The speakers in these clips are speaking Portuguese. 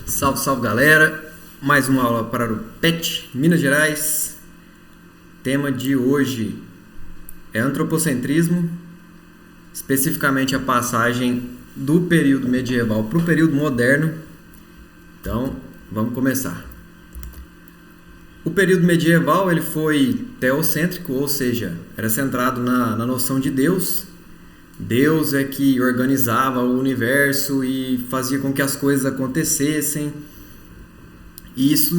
Salve, salve galera! Mais uma aula para o PET, Minas Gerais. Tema de hoje é antropocentrismo, especificamente a passagem do período medieval para o período moderno. Então, vamos começar. O período medieval ele foi teocêntrico, ou seja, era centrado na noção de Deus. Deus é que organizava o universo e fazia com que as coisas acontecessem. E isso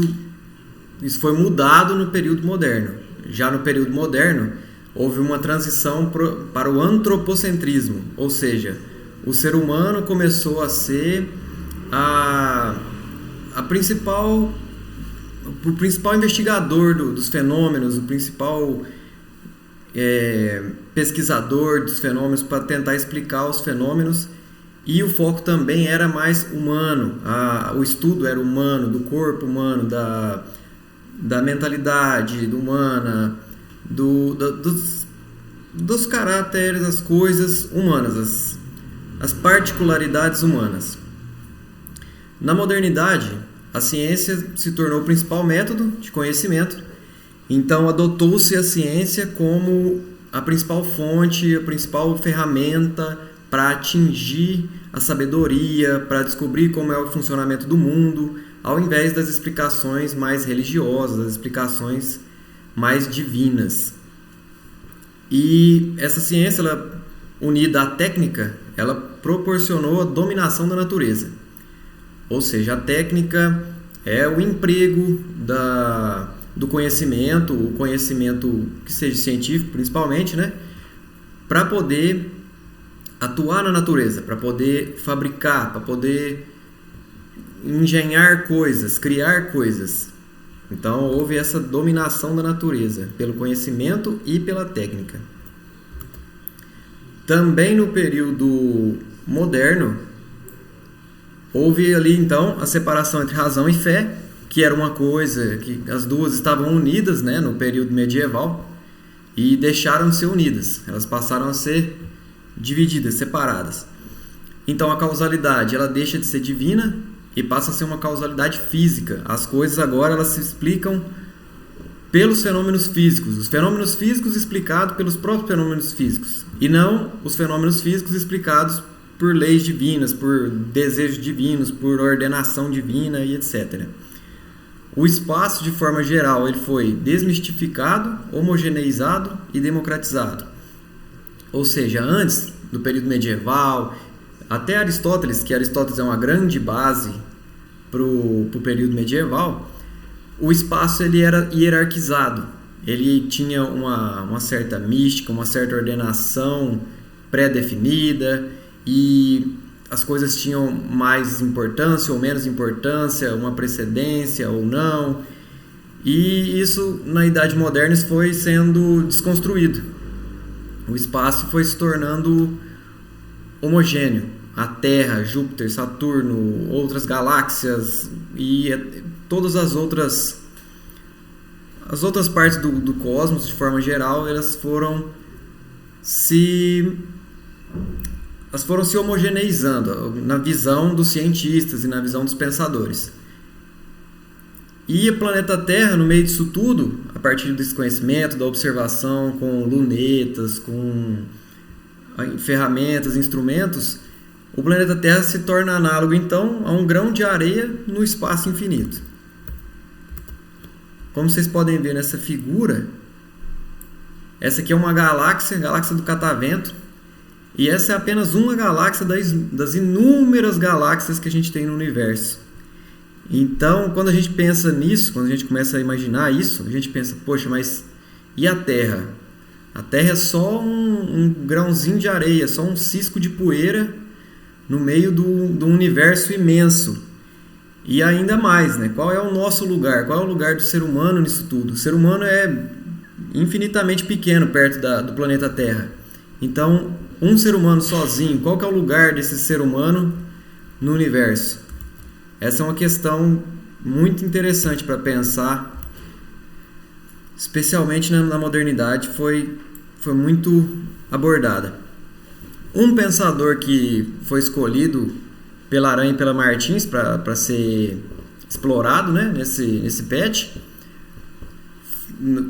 foi mudado no período moderno. Já no período moderno, houve uma transição para o antropocentrismo, ou seja, o ser humano começou a ser o principal investigador dos fenômenos, o principal pesquisador dos fenômenos para tentar explicar os fenômenos, e o foco também era mais humano. O estudo era humano, do corpo humano, da mentalidade humana, dos caracteres, das coisas humanas, as particularidades humanas. Na modernidade, a ciência se tornou o principal método de conhecimento. Então, adotou-se a ciência como a principal fonte, a principal ferramenta para atingir a sabedoria, para descobrir como é o funcionamento do mundo, ao invés das explicações mais religiosas, das explicações mais divinas. E essa ciência, ela, unida à técnica, ela proporcionou a dominação da natureza. Ou seja, a técnica é o emprego do conhecimento, o conhecimento que seja científico principalmente, né, para poder atuar na natureza, para poder fabricar, para poder engenhar coisas, criar coisas. Então houve essa dominação da natureza pelo conhecimento e pela técnica. Também no período moderno houve ali então a separação entre razão e fé, que era uma coisa que as duas estavam unidas, né, no período medieval, e deixaram de ser unidas. Elas passaram a ser divididas, separadas. Então a causalidade ela deixa de ser divina e passa a ser uma causalidade física. As coisas agora elas se explicam pelos fenômenos físicos. Os fenômenos físicos explicados pelos próprios fenômenos físicos, e não os fenômenos físicos explicados por leis divinas, por desejos divinos, por ordenação divina e etc. O espaço, de forma geral, ele foi desmistificado, homogeneizado e democratizado. Ou seja, antes do período medieval, até Aristóteles, que Aristóteles é uma grande base para o período medieval, o espaço ele era hierarquizado. Ele tinha uma certa mística, uma certa ordenação pré-definida, e as coisas tinham mais importância ou menos importância, uma precedência ou não. E isso, na Idade Moderna, foi sendo desconstruído. O espaço foi se tornando homogêneo. A Terra, Júpiter, Saturno, outras galáxias e todas as outras partes do cosmos, de forma geral, elas foram se homogeneizando na visão dos cientistas e na visão dos pensadores. E o planeta Terra, no meio disso tudo, a partir desse conhecimento, da observação com lunetas, com ferramentas, instrumentos, o planeta Terra se torna análogo, então, a um grão de areia no espaço infinito. Como vocês podem ver nessa figura, essa aqui é uma galáxia, a galáxia do Catavento, e essa é apenas uma galáxia das inúmeras galáxias que a gente tem no universo. Então, quando a gente pensa nisso, quando a gente começa a imaginar isso, a gente pensa, poxa, mas e a Terra? A Terra é só um grãozinho de areia, só um cisco de poeira no meio do universo imenso. E ainda mais, né? Qual é o nosso lugar? Qual é o lugar do ser humano nisso tudo? O ser humano é infinitamente pequeno perto do planeta Terra. Então, um ser humano sozinho, qual que é o lugar desse ser humano no universo? Essa é uma questão muito interessante para pensar, especialmente na modernidade, foi muito abordada. Um pensador que foi escolhido pela Aranha e pela Martins para ser explorado, né, nesse PET,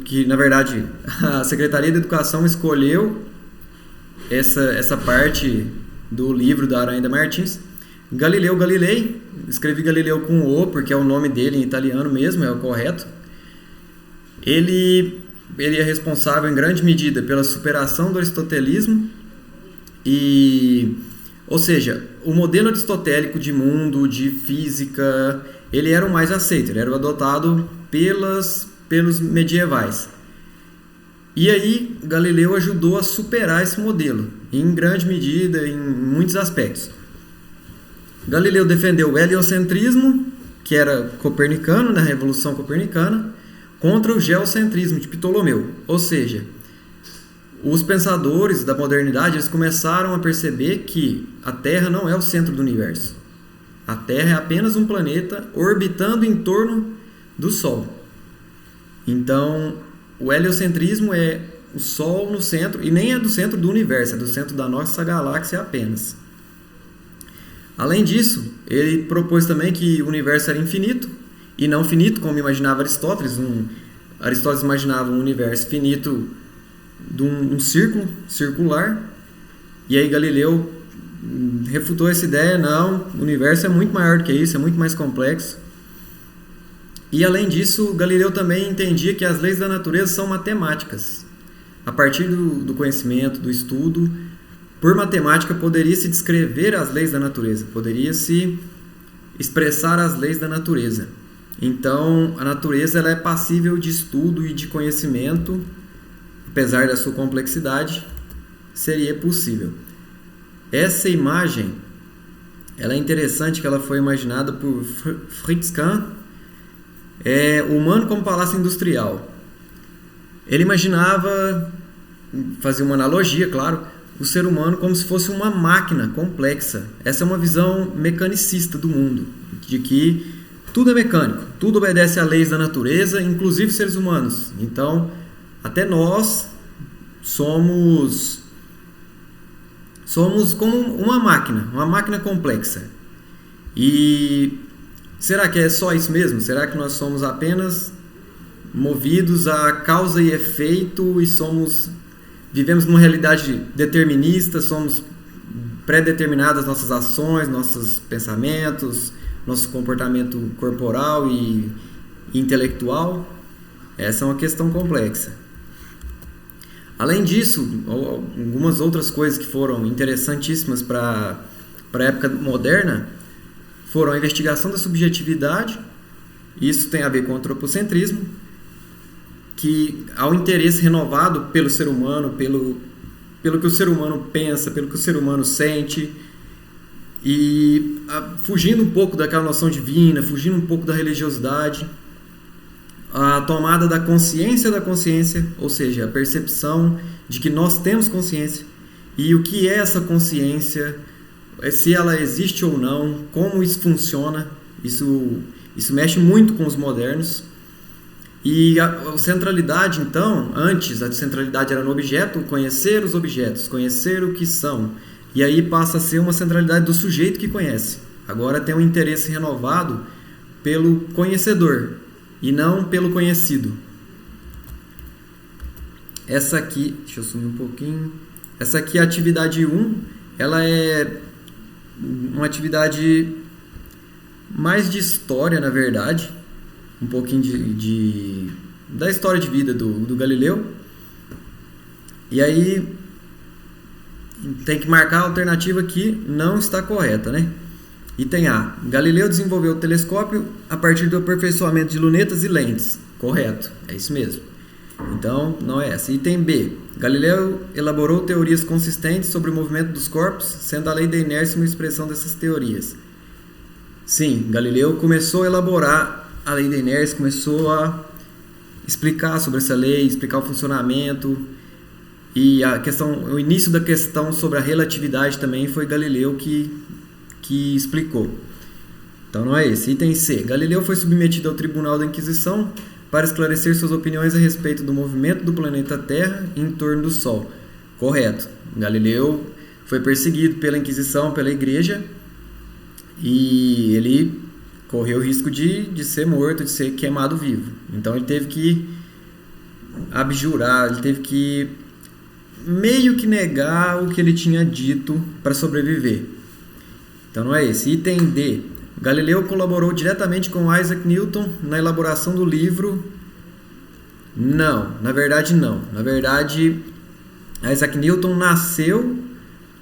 que na verdade a Secretaria de Educação escolheu essa parte do livro da Aranha e da Martins. Galileu Galilei, escrevi Galileu com O porque é o nome dele em italiano mesmo, é o correto. Ele é responsável em grande medida pela superação do aristotelismo ou seja, o modelo aristotélico de mundo, de física, ele era o mais aceito, ele era o adotado pelos medievais. E aí Galileu ajudou a superar esse modelo, em grande medida, em muitos aspectos. Galileu defendeu o heliocentrismo, que era copernicano, na Revolução Copernicana, contra o geocentrismo de Ptolomeu. Ou seja, os pensadores da modernidade eles começaram a perceber que a Terra não é o centro do universo. A Terra é apenas um planeta orbitando em torno do Sol. Então, o heliocentrismo é o Sol no centro, e nem é do centro do universo, é do centro da nossa galáxia apenas. Além disso, ele propôs também que o universo era infinito, e não finito, como imaginava Aristóteles. Aristóteles imaginava um universo finito de um círculo circular, e aí Galileu refutou essa ideia. Não, o universo é muito maior do que isso, é muito mais complexo. E além disso, Galileu também entendia que as leis da natureza são matemáticas. A partir do conhecimento, do estudo, por matemática poderia-se descrever as leis da natureza, poderia-se expressar as leis da natureza. Então, a natureza ela é passível de estudo e de conhecimento, apesar da sua complexidade, seria possível. Essa imagem ela é interessante, que ela foi imaginada por Fritz Kahn, o humano como palácio industrial. Ele imaginava, fazia uma analogia, claro, o ser humano como se fosse uma máquina complexa. Essa é uma visão mecanicista do mundo, de que tudo é mecânico, tudo obedece a leis da natureza, inclusive seres humanos. Então, até nós somos como uma máquina complexa. E será que é só isso mesmo? Será que nós somos apenas movidos a causa e efeito e vivemos numa realidade determinista, somos pré-determinadas nossas ações, nossos pensamentos, nosso comportamento corporal e intelectual? Essa é uma questão complexa. Além disso, algumas outras coisas que foram interessantíssimas para a época moderna foram a investigação da subjetividade. Isso tem a ver com o antropocentrismo, que há um interesse renovado pelo ser humano, pelo que o ser humano pensa, pelo que o ser humano sente, e fugindo um pouco daquela noção divina, fugindo um pouco da religiosidade, a tomada da consciência, ou seja, a percepção de que nós temos consciência, e o que é essa consciência, se ela existe ou não, como isso funciona. Isso mexe muito com os modernos. E a centralidade, então, antes a centralidade era no objeto, conhecer os objetos, conhecer o que são. E aí passa a ser uma centralidade do sujeito que conhece. Agora tem um interesse renovado pelo conhecedor e não pelo conhecido. Essa aqui, deixa eu sumir um pouquinho. Essa aqui é a atividade 1, ela é uma atividade mais de história, na verdade, um pouquinho da história de vida do Galileu. E aí tem que marcar a alternativa que não está correta, né? Item A. Galileu desenvolveu o telescópio a partir do aperfeiçoamento de lunetas e lentes. Correto, é isso mesmo. Então, não é essa. Item B. Galileu elaborou teorias consistentes sobre o movimento dos corpos, sendo a lei da inércia uma expressão dessas teorias. Sim, Galileu começou a elaborar a lei da inércia, começou a explicar sobre essa lei, explicar o funcionamento, e o início da questão sobre a relatividade também foi Galileu que explicou. Então não é esse. Item C. Galileu foi submetido ao Tribunal da Inquisição para esclarecer suas opiniões a respeito do movimento do planeta Terra em torno do Sol. Correto. Galileu foi perseguido pela Inquisição, pela Igreja, e ele correu o risco de ser morto, de ser queimado vivo. Então ele teve que abjurar, ele teve que meio que negar o que ele tinha dito para sobreviver. Então não é esse. Item D. Galileu colaborou diretamente com Isaac Newton na elaboração do livro. Não, na verdade não. Na verdade, Isaac Newton nasceu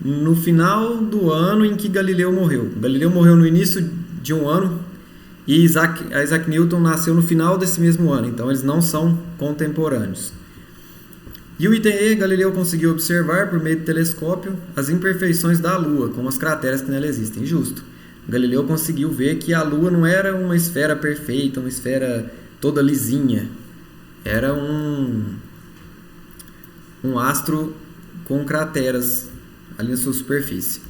no final do ano em que Galileu morreu. Galileu morreu no início de um ano e Isaac Newton nasceu no final desse mesmo ano. Então eles não são contemporâneos. E o item E, Galileu conseguiu observar por meio do telescópio as imperfeições da Lua, como as crateras que nela existem. Justo. Galileu conseguiu ver que a Lua não era uma esfera perfeita, uma esfera toda lisinha. Era um astro com crateras ali na sua superfície.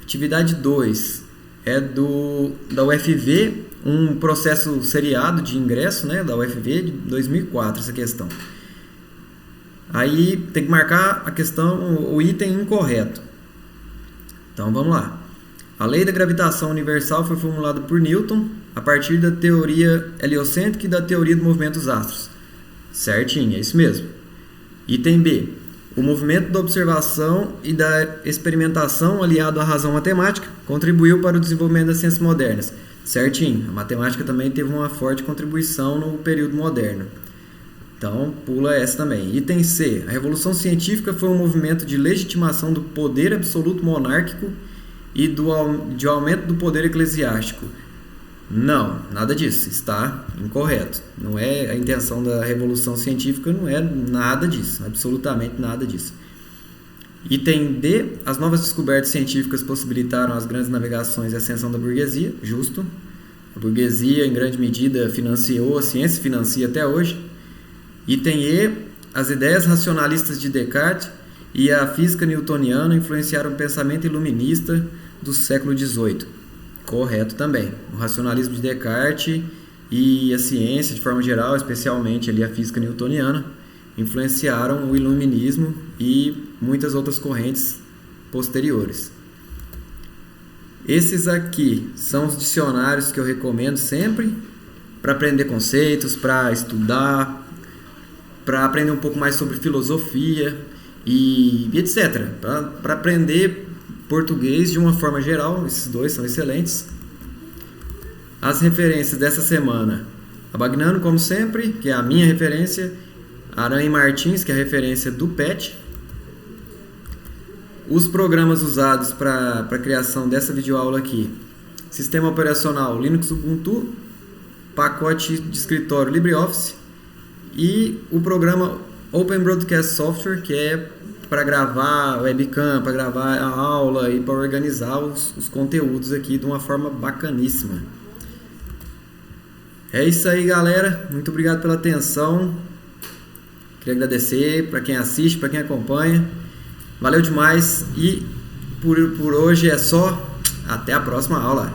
Atividade 2 é da UFV, um processo seriado de ingresso, né, da UFV de 2004, essa questão. Aí tem que marcar a questão, o item incorreto. Então vamos lá. A lei da gravitação universal foi formulada por Newton a partir da teoria heliocêntrica e da teoria do movimento dos astros. Certinho, é isso mesmo. Item B. O movimento da observação e da experimentação aliado à razão matemática contribuiu para o desenvolvimento das ciências modernas. Certinho, a matemática também teve uma forte contribuição no período moderno. Então, pula essa também. Item C. A Revolução Científica foi um movimento de legitimação do poder absoluto monárquico e de aumento do poder eclesiástico. Não, nada disso. Está incorreto. Não é a intenção da Revolução Científica, não é nada disso. Absolutamente nada disso. Item D. As novas descobertas científicas possibilitaram as grandes navegações e a ascensão da burguesia. Justo. A burguesia, em grande medida, financiou a ciência, financia até hoje. Item E. As ideias racionalistas de Descartes e a física newtoniana influenciaram o pensamento iluminista do século XVIII. Correto também. O racionalismo de Descartes e a ciência, de forma geral, especialmente ali a física newtoniana, influenciaram o iluminismo e muitas outras correntes posteriores. Esses aqui são os dicionários que eu recomendo sempre para aprender conceitos, para estudar, para aprender um pouco mais sobre filosofia e etc. Para aprender português de uma forma geral, esses dois são excelentes. As referências dessa semana: a Bagnano, como sempre, que é a minha referência, Aranha e Martins, que é a referência do PET. Os programas usados para a criação dessa videoaula aqui: sistema operacional Linux Ubuntu, pacote de escritório LibreOffice e o programa Open Broadcast Software, que é para gravar webcam, para gravar a aula e para organizar os conteúdos aqui de uma forma bacaníssima. É isso aí, galera. Muito obrigado pela atenção. Queria agradecer para quem assiste, para quem acompanha. Valeu demais e por hoje é só. Até a próxima aula.